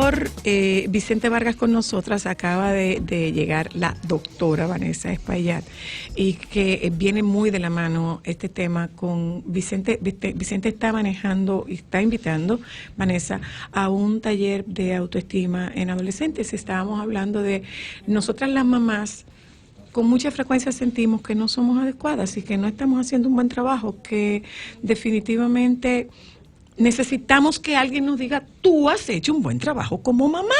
doctor Vicente Vargas con nosotras. Acaba de llegar la doctora Vanessa Espaillat, y que viene muy de la mano este tema con Vicente. Vicente está manejando y está invitando, Vanessa, a un taller de autoestima en adolescentes. Estábamos hablando de nosotras las mamás. Con mucha frecuencia sentimos que no somos adecuadas y que no estamos haciendo un buen trabajo, que definitivamente necesitamos que alguien nos diga: tú has hecho un buen trabajo como mamá,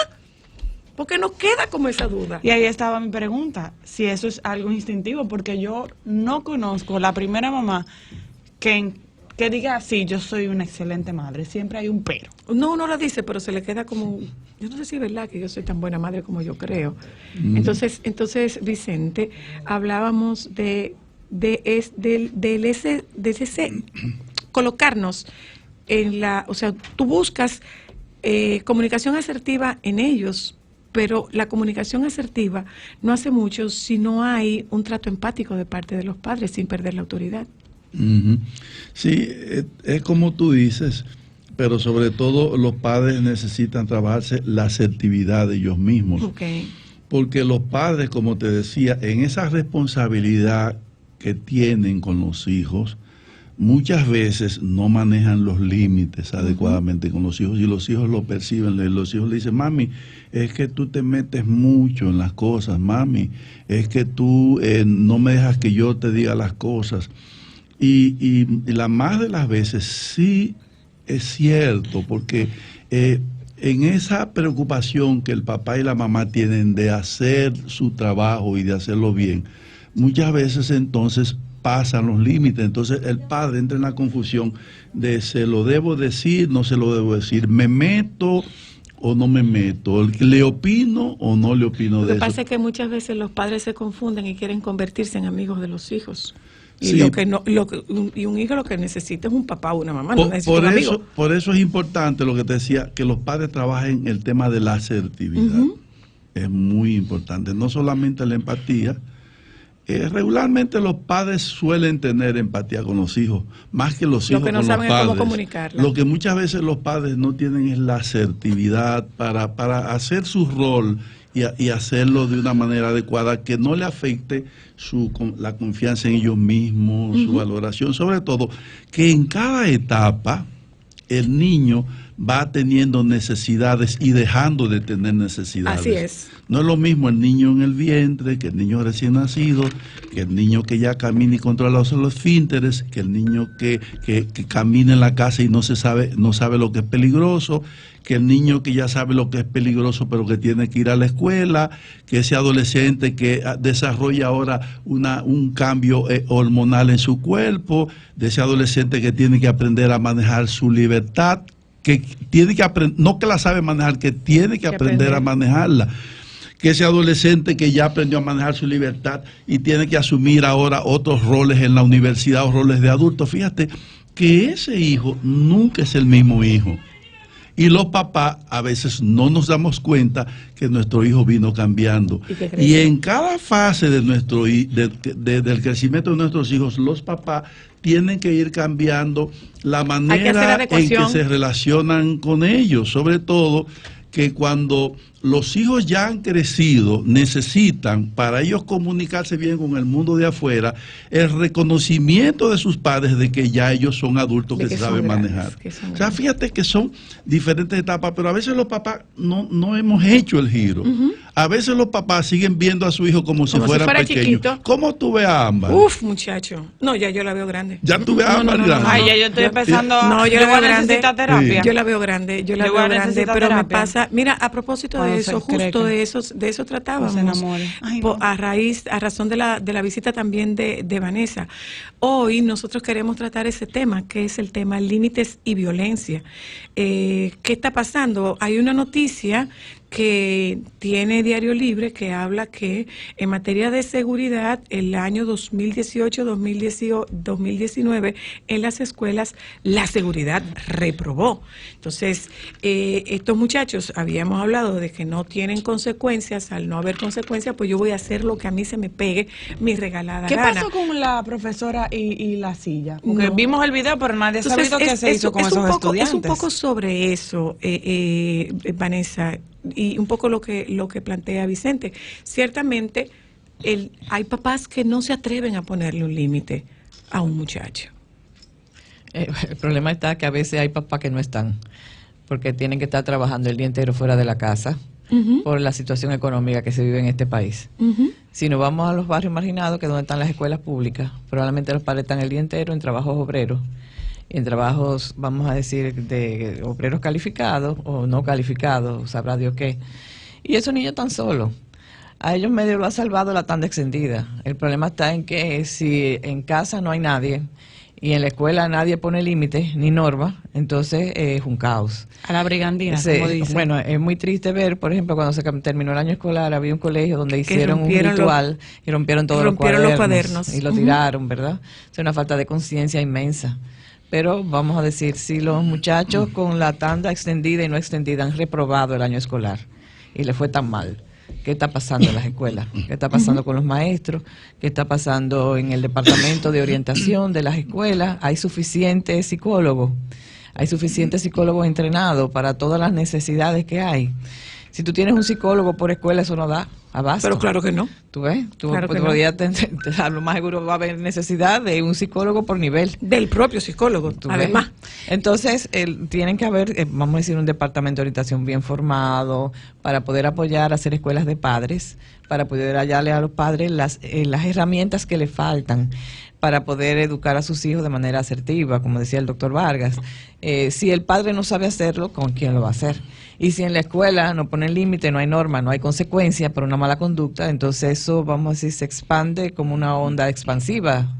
porque nos queda como esa duda. Y ahí estaba mi pregunta, si eso es algo instintivo, porque yo no conozco la primera mamá que diga: sí, yo soy una excelente madre. Siempre hay un pero. No, uno lo dice, pero se le queda como, yo no sé si es verdad que yo soy tan buena madre como yo creo. Entonces, Vicente, hablábamos de ese colocarnos en o sea, tú buscas comunicación asertiva en ellos, pero la comunicación asertiva no hace mucho si no hay un trato empático de parte de los padres sin perder la autoridad. Sí, es como tú dices, pero sobre todo los padres necesitan trabajarse la asertividad de ellos mismos. Okay. Porque los padres, como te decía, en esa responsabilidad que tienen con los hijos, muchas veces no manejan los límites adecuadamente con los hijos, y los hijos lo perciben. Los hijos le dicen: mami, es que tú te metes mucho en las cosas, mami, es que tú no me dejas que yo te diga las cosas. Y la más de las veces sí es cierto, porque en esa preocupación que el papá y la mamá tienen de hacer su trabajo y de hacerlo bien, muchas veces entonces pasan los límites. Entonces el padre entra en la confusión de: ¿se lo debo decir? ¿No se lo debo decir? ¿Me meto o no me meto? ¿Le opino o no le opino de eso? Lo que pasa es que muchas veces los padres se confunden y quieren convertirse en amigos de los hijos. Y sí. Y un hijo lo que necesita es un papá o una mamá, no necesita un amigo. Por eso es importante lo que te decía, que los padres trabajen el tema de la asertividad. Es muy importante, no solamente la empatía. Regularmente los padres suelen tener empatía con los hijos, más que los hijos con los padres. Lo que no saben es cómo comunicarla. Lo que muchas veces los padres no tienen es la asertividad para hacer su rol y hacerlo de una manera adecuada, que no le afecte la confianza en ellos mismos, su valoración. Sobre todo, que en cada etapa el niño va teniendo necesidades y dejando de tener necesidades. Así es. No es lo mismo el niño en el vientre, que el niño recién nacido, que el niño que ya camina y controla los esfínteres, que el niño que camina en la casa y no sabe lo que es peligroso, que el niño que ya sabe lo que es peligroso pero que tiene que ir a la escuela, que ese adolescente que desarrolla ahora un cambio hormonal en su cuerpo, de ese adolescente que tiene que aprender a manejar su libertad, que tiene que aprender, no que la sabe manejar, que tiene que aprender a manejarla. Que ese adolescente que ya aprendió a manejar su libertad y tiene que asumir ahora otros roles en la universidad o roles de adulto. Fíjate que ese hijo nunca es el mismo hijo. Y los papás a veces no nos damos cuenta que nuestro hijo vino cambiando. Y en cada fase de del crecimiento de nuestros hijos, los papás tienen que ir cambiando la manera en que se relacionan con ellos. Sobre todo que cuando los hijos ya han crecido, necesitan, para ellos comunicarse bien con el mundo de afuera, el reconocimiento de sus padres de que ya ellos son adultos que saben manejar. O sea, fíjate que son diferentes etapas, pero a veces los papás no hemos hecho el giro. A veces los papás siguen viendo a su hijo como si fuera pequeño. Chiquito. ¿Cómo tú ves a Ámbar? Uf, muchacho. No, ya yo la veo grande. ¿Ya tú ves a Ámbar grande? Ay, ya yo estoy empezando. No, yo la veo grande. Terapia. Yo la veo grande, pero me pasa, mira, a propósito de eso, justo de eso tratábamos. A razón de la visita también de Vanessa. Hoy nosotros queremos tratar ese tema, que es el tema límites y violencia. ¿Qué está pasando? Hay una noticia que tiene Diario Libre, que habla que en materia de seguridad, el año 2018-2019, en las escuelas, la seguridad reprobó. Entonces, estos muchachos, habíamos hablado de que no tienen consecuencias. Al no haber consecuencias, pues yo voy a hacer lo que a mí se me pegue mi regalada ¿Qué gana. pasó con la profesora y la silla? Porque No. vimos el video, pero nadie ha Entonces, sabido qué se hizo con esos estudiantes. Es un poco sobre eso, Vanessa, y un poco lo que plantea Vicente. Ciertamente, hay papás que no se atreven a ponerle un límite a un muchacho. El problema está que a veces hay papás que no están, porque tienen que estar trabajando el día entero fuera de la casa, por la situación económica que se vive en este país. Si nos vamos a los barrios marginados, que es donde están las escuelas públicas, probablemente los padres están el día entero en trabajos obreros, en trabajos, vamos a decir, de obreros calificados o no calificados, sabrá Dios qué. Y esos niños están solos. A ellos medio lo ha salvado la tanda extendida. El problema está en que si en casa no hay nadie y en la escuela nadie pone límites ni normas, entonces es un caos. A la brigandina, como dicen. Bueno, es muy triste ver, por ejemplo, cuando se terminó el año escolar, había un colegio donde hicieron un ritual y rompieron todos los cuadernos y lo tiraron, ¿verdad? Es una falta de conciencia inmensa. Pero vamos a decir, si los muchachos con la tanda extendida y no extendida han reprobado el año escolar y les fue tan mal, ¿qué está pasando en las escuelas? ¿Qué está pasando con los maestros? ¿Qué está pasando en el departamento de orientación de las escuelas? ¿Hay suficientes psicólogos? ¿Hay suficientes psicólogos entrenados para todas las necesidades que hay? Si tú tienes un psicólogo por escuela, eso no da abasto. Pero claro que no. ¿Tú ves? Tú claro que a lo más seguro va a haber necesidad de un psicólogo por nivel. Del propio psicólogo, además. Entonces, tienen que haber, vamos a decir, un departamento de orientación bien formado para poder apoyar a hacer escuelas de padres, para poder hallarle a los padres las herramientas que le faltan para poder educar a sus hijos de manera asertiva, como decía el doctor Vargas. Si el padre no sabe hacerlo, ¿con quién lo va a hacer? Y si en la escuela no ponen límite, no hay norma, no hay consecuencia por una mala conducta, entonces eso, vamos a decir, se expande como una onda expansiva.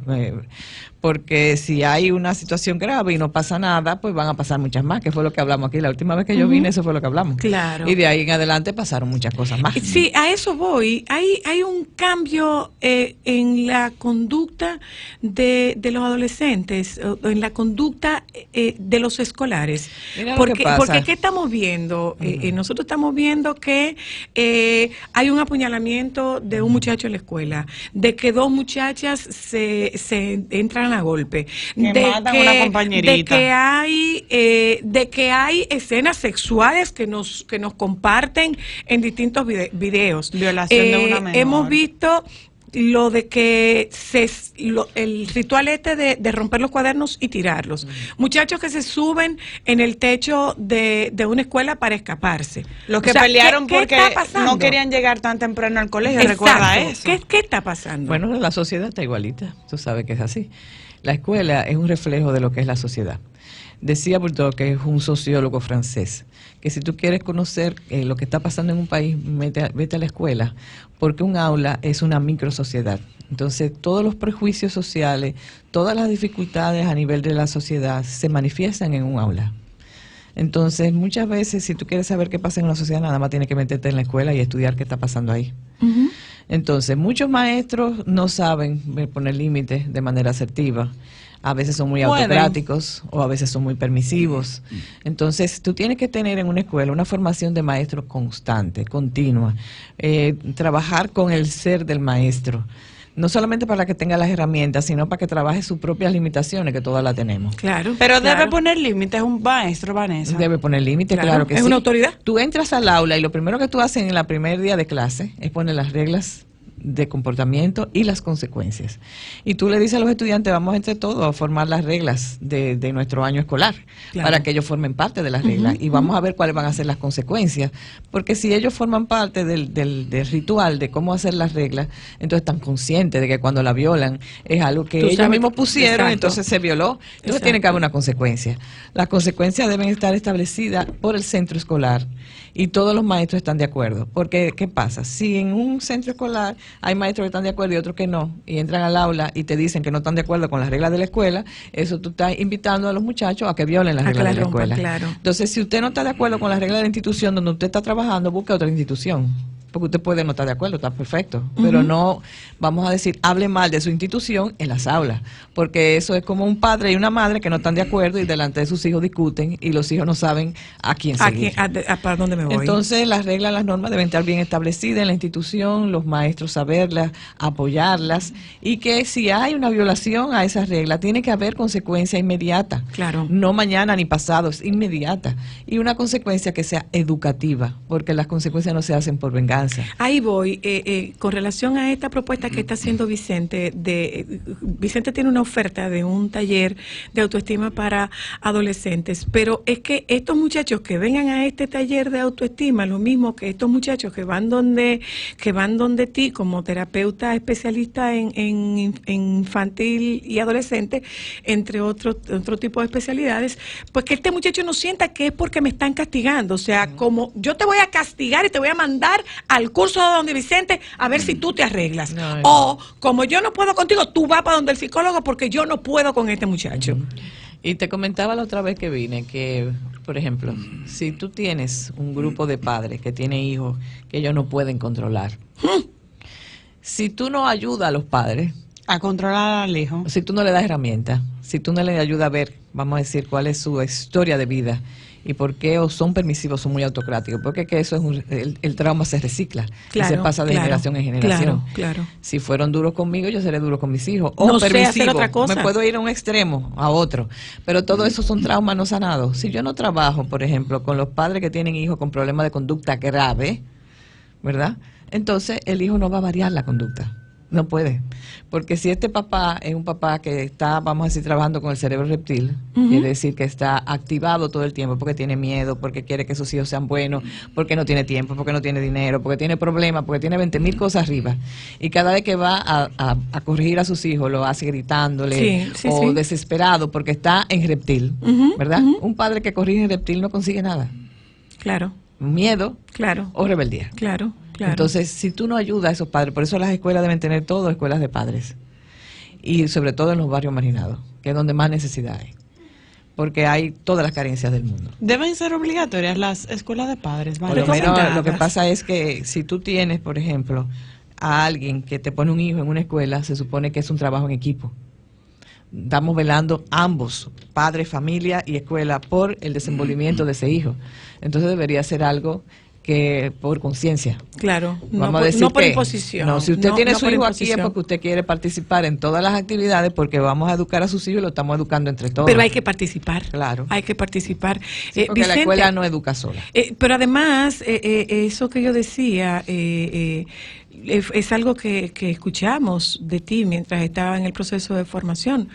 Porque si hay una situación grave y no pasa nada, pues van a pasar muchas más, que fue lo que hablamos aquí. La última vez que yo vine, eso fue lo que hablamos. Claro. Y de ahí en adelante pasaron muchas cosas más. Sí, a eso voy. Hay un cambio en la conducta de los adolescentes, o en la conducta de los escolares. Mira porque, lo que pasa. porque ¿qué estamos viendo? Nosotros estamos viendo que hay un apuñalamiento de un muchacho en la escuela, de que dos muchachas se entran a golpe, que matan a una compañerita, de que hay escenas sexuales que nos comparten en distintos videos. Violación de una menor. Hemos visto lo de que el ritual de romper los cuadernos y tirarlos. Muchachos que se suben en el techo de una escuela para escaparse. Los que pelearon porque no querían llegar tan temprano al colegio. Exacto. Recuerda eso. ¿Qué está pasando? Bueno, la sociedad está igualita. Tú sabes que es así. La escuela es un reflejo de lo que es la sociedad. Decía Bourdieu, que es un sociólogo francés, que si tú quieres conocer lo que está pasando en un país, vete a la escuela, porque un aula es una microsociedad. Entonces, todos los prejuicios sociales, todas las dificultades a nivel de la sociedad se manifiestan en un aula. Entonces, muchas veces, si tú quieres saber qué pasa en una sociedad, nada más tienes que meterte en la escuela y estudiar qué está pasando ahí. Entonces, muchos maestros no saben poner límites de manera asertiva. A veces son muy autocráticos o a veces son muy permisivos. Entonces, tú tienes que tener en una escuela una formación de maestro constante, continua. Trabajar con el ser del maestro. No solamente para que tenga las herramientas, sino para que trabaje sus propias limitaciones, que todas las tenemos. Claro. Pero debe poner límites, un maestro, Vanessa. Debe poner límites, claro que sí. Es una autoridad. Tú entras al aula y lo primero que tú haces en el primer día de clase es poner las reglas de comportamiento y las consecuencias. Y tú le dices a los estudiantes, vamos entre todos a formar las reglas de nuestro año escolar, para que ellos formen parte de las reglas y vamos a ver cuáles van a ser las consecuencias, porque si ellos forman parte del ritual de cómo hacer las reglas, entonces están conscientes de que cuando la violan es algo que ellos mismos pusieron, entonces se violó, entonces tiene que haber una consecuencia. Las consecuencias deben estar establecidas por el centro escolar y todos los maestros están de acuerdo, porque ¿qué pasa? Si en un centro escolar hay maestros que están de acuerdo y otros que no, y entran al aula y te dicen que no están de acuerdo con las reglas de la escuela, eso tú estás invitando a los muchachos a que violen las reglas de la escuela. Claro. Entonces, si usted no está de acuerdo con las reglas de la institución donde usted está trabajando, busque otra institución. Porque usted puede no estar de acuerdo, está perfecto, pero no, vamos a decir, hable mal de su institución en las aulas, porque eso es como un padre y una madre que no están de acuerdo y delante de sus hijos discuten y los hijos no saben a quién seguir. ¿Para dónde me voy? Entonces, las reglas, las normas deben estar bien establecidas en la institución, los maestros saberlas, apoyarlas, y que si hay una violación a esas reglas, tiene que haber consecuencia inmediata. Claro. No mañana ni pasado, es inmediata. Y una consecuencia que sea educativa, porque las consecuencias no se hacen por venganza. Ahí voy, con relación a esta propuesta que está haciendo Vicente, Vicente tiene una oferta de un taller de autoestima para adolescentes, pero es que estos muchachos que vengan a este taller de autoestima, lo mismo que estos muchachos que van donde ti como terapeuta especialista en infantil y adolescente, entre otro tipo de especialidades, pues que este muchacho no sienta que es porque me están castigando, o sea, como yo te voy a castigar y te voy a mandar al curso de donde Vicente a ver si tú te arreglas. No. O como yo no puedo contigo, tú vas para donde el psicólogo porque yo no puedo con este muchacho. Y te comentaba la otra vez que vine que, por ejemplo, si tú tienes un grupo de padres que tienen hijos que ellos no pueden controlar, si tú no ayudas a los padres A controlar al hijo. si tú no le das herramientas, si tú no le ayudas a ver, vamos a decir, cuál es su historia de vida y por qué o son permisivos, son muy autocráticos, porque es que eso es el trauma se recicla y se pasa de generación en generación. Claro. Si fueron duros conmigo, yo seré duro con mis hijos. No O sé permisivo, hacer otra cosa. me puedo ir a un extremo, a otro. Pero todo eso son traumas no sanados. Si yo no trabajo, por ejemplo, con los padres que tienen hijos con problemas de conducta grave, ¿verdad? Entonces el hijo no va a variar la conducta. No puede. Porque si este papá es un papá que está, vamos a decir, trabajando con el cerebro reptil, quiere decir que está activado todo el tiempo porque tiene miedo, porque quiere que sus hijos sean buenos, porque no tiene tiempo, porque no tiene dinero, porque tiene problemas, porque tiene 20,000 cosas arriba. Y cada vez que va a corregir a sus hijos, lo hace gritándole Sí, desesperado porque está en reptil, ¿verdad? Un padre que corrige en reptil no consigue nada. Claro. Miedo Claro. o rebeldía. Claro. Entonces, si tú no ayudas a esos padres, por eso las escuelas deben tener todo escuelas de padres. Y sobre todo en los barrios marginados, que es donde más necesidad hay. Porque hay todas las carencias del mundo. Deben ser obligatorias las escuelas de padres. Por lo menos lo que pasa es que si tú tienes, por ejemplo, a alguien que te pone un hijo en una escuela, se supone que es un trabajo en equipo. Estamos velando ambos, padre, familia y escuela, por el desenvolvimiento de ese hijo. Entonces debería ser algo que por conciencia. Claro, Vamos a decir no por que, imposición. No, si usted tiene no su por hijo aquí es imposición. porque usted quiere participar en todas las actividades, porque vamos a educar a sus hijos y lo estamos educando entre todos. Pero hay que participar. Claro. Hay que participar. Sí, porque Vicente, la escuela no educa sola. pero además, eso que yo decía, es algo que escuchamos de ti mientras estaba en el proceso de formación.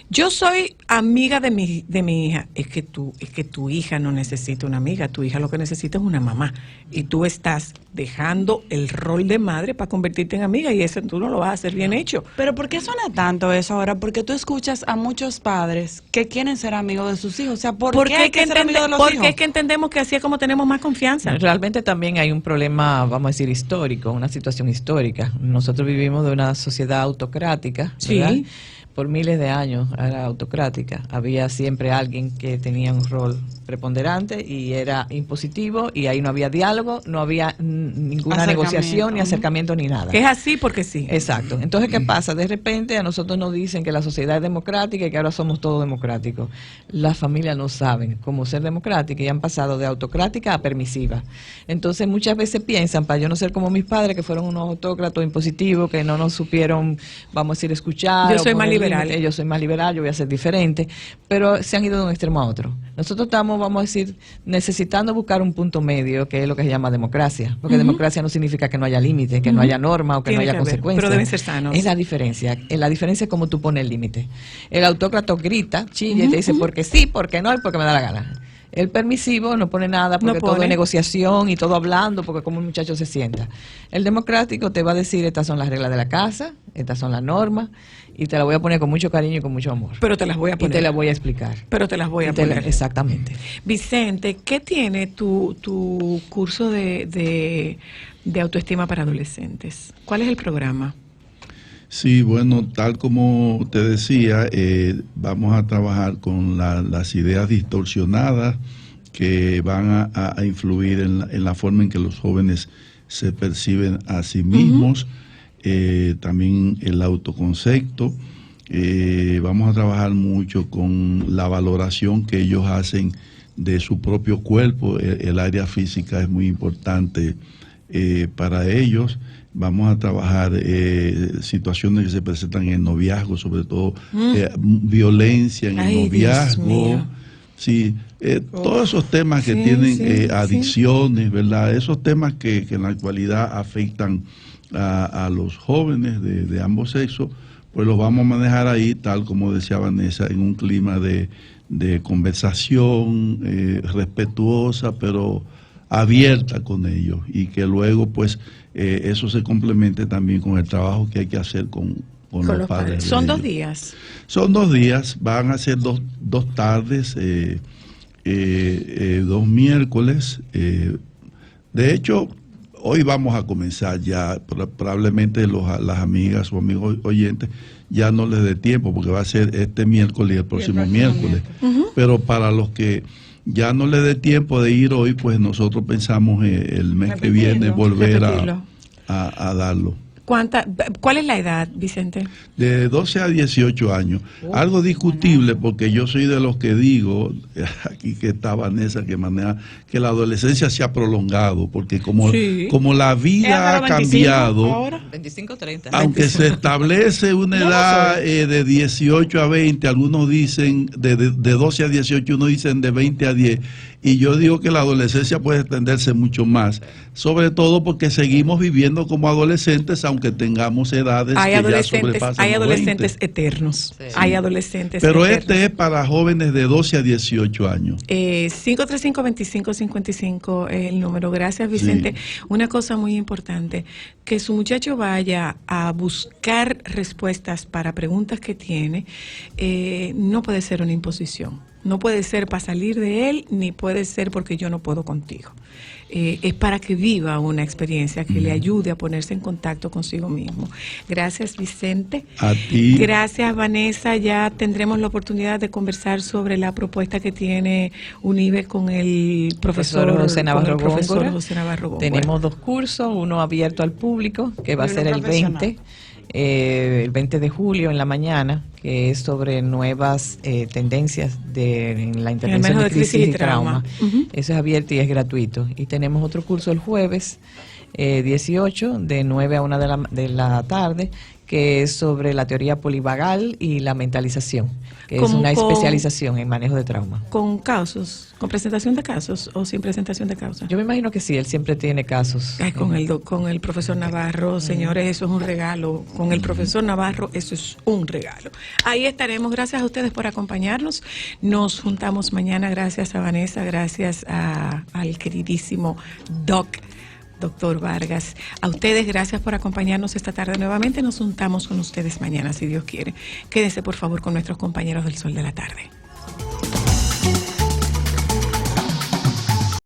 Yo soy amiga de mi hija. Es que tu hija no necesita una amiga, tu hija lo que necesita es una mamá. Y tú estás dejando el rol de madre para convertirte en amiga y eso tú no lo vas a hacer bien hecho. Pero ¿por qué suena tanto eso ahora? Porque tú escuchas a muchos padres que quieren ser amigos de sus hijos. O sea, ¿por qué hay que ser amigos de los hijos? Porque es que entendemos que así es como tenemos más confianza. Realmente también hay un problema, vamos a decir, histórico, una situación histórica. Nosotros vivimos de una sociedad autocrática, ¿verdad? Sí. Por miles de años era autocrática. Había siempre alguien que tenía un rol preponderante y era impositivo, y ahí no había diálogo, no había ninguna negociación, ni acercamiento, ni nada. Que es así porque sí. Exacto. Entonces, ¿qué pasa? De repente a nosotros nos dicen que la sociedad es democrática y que ahora somos todos democráticos. Las familias no saben cómo ser democráticas y han pasado de autocrática a permisiva. Entonces, muchas veces piensan, para yo no ser como mis padres, que fueron unos autócratas impositivos, que no nos supieron, vamos a decir, escuchar. Yo soy más liberal. Yo soy más liberal, yo voy a ser diferente. Pero se han ido de un extremo a otro. Nosotros estamos, vamos a decir, necesitando buscar un punto medio, que es lo que se llama democracia. Porque democracia no significa que no haya límites, que no haya norma o que no haya consecuencias. Pero deben ser sanos. Es la diferencia. La diferencia es cómo tú pones el límite. El autócrata grita, chilla y te dice porque sí, porque no y porque me da la gana. El permisivo no pone nada porque No pone. todo es negociación y todo hablando porque como un muchacho se sienta. El democrático te va a decir estas son las reglas de la casa, estas son las normas y te las voy a poner con mucho cariño y con mucho amor. Pero te las voy a Y poner. te las voy a explicar. Pero te las voy a Y te la- poner. exactamente. Vicente, ¿qué tiene tu curso de autoestima para adolescentes? ¿Cuál es el programa? Sí, bueno, tal como te decía, vamos a trabajar con las ideas distorsionadas que van a influir en la forma en que los jóvenes se perciben a sí mismos, también el autoconcepto. Vamos a trabajar mucho con la valoración que ellos hacen de su propio cuerpo. El área física es muy importante para ellos. Vamos a trabajar situaciones que se presentan en noviazgo, sobre todo violencia en Ay, el Dios noviazgo. mío. Sí, todos esos temas que Sí, tienen sí, adicciones, ¿verdad? Esos temas que en la actualidad afectan a los jóvenes de ambos sexos, pues los vamos a manejar ahí, tal como decía Vanessa, en un clima de conversación respetuosa, pero abierta con ellos, y que luego pues eso se complemente también con el trabajo que hay que hacer con los padres. de Son 2 ellos. días. Son 2 días, van a ser dos tardes, 2 miércoles. De hecho, hoy vamos a comenzar ya, probablemente las amigas o amigos oyentes ya no les dé tiempo porque va a ser este miércoles y el próximo miércoles. Pero para los que ya no les dé tiempo de ir hoy, pues nosotros pensamos el mes que viene volver Repetirlo. a darlo. ¿Cuál es la edad, Vicente? De 12 a 18 años. Algo discutible porque yo soy de los que digo, aquí que está Vanessa que maneja, que la adolescencia se ha prolongado, porque como la vida ha cambiado, Ahora. 25, 30. aunque se establece una edad de 18 a 20, algunos dicen de 12 a 18, unos dicen de 20 a 10, y yo digo que la adolescencia puede extenderse mucho más, sobre todo porque seguimos viviendo como adolescentes, aunque tengamos edades Hay que adolescentes, ya sobrepasan hay los adolescentes 20. eternos. Sí. Hay adolescentes Pero eternos. este es para jóvenes de 12 a 18 años. 535-2555 es el número. Gracias, Vicente. Una cosa muy importante, que su muchacho vaya a buscar respuestas para preguntas que tiene, no puede ser una imposición. No puede ser para salir de él, ni puede ser porque yo no puedo contigo. Es para que viva una experiencia que le ayude a ponerse en contacto consigo mismo. Gracias, Vicente. A ti. Gracias, Vanessa. Ya tendremos la oportunidad de conversar sobre la propuesta que tiene UNIBE con el profesor José Navarro Góngora. Góngora. Tenemos 2 cursos, uno abierto al público, que va a Y uno ser el profesional. 20 de julio en la mañana, que es sobre nuevas tendencias en la intervención manejo de crisis y trauma. Ujú. Eso es abierto y es gratuito. Y tenemos otro curso el jueves 18, de 9 a 1 de la tarde, que es sobre la teoría polivagal y la mentalización, que es una especialización en manejo de trauma. ¿Con casos? ¿Con presentación de casos o sin presentación de casos? Yo me imagino que sí, él siempre tiene casos. Ay, con el profesor Navarro, señores, eso es un regalo. Con el profesor Navarro, eso es un regalo. Ahí estaremos. Gracias a ustedes por acompañarnos. Nos juntamos mañana. Gracias a Vanessa, gracias al queridísimo Doctor Vargas. A ustedes, gracias por acompañarnos esta tarde nuevamente. Nos juntamos con ustedes mañana, si Dios quiere. Quédese, por favor, con nuestros compañeros del Sol de la Tarde.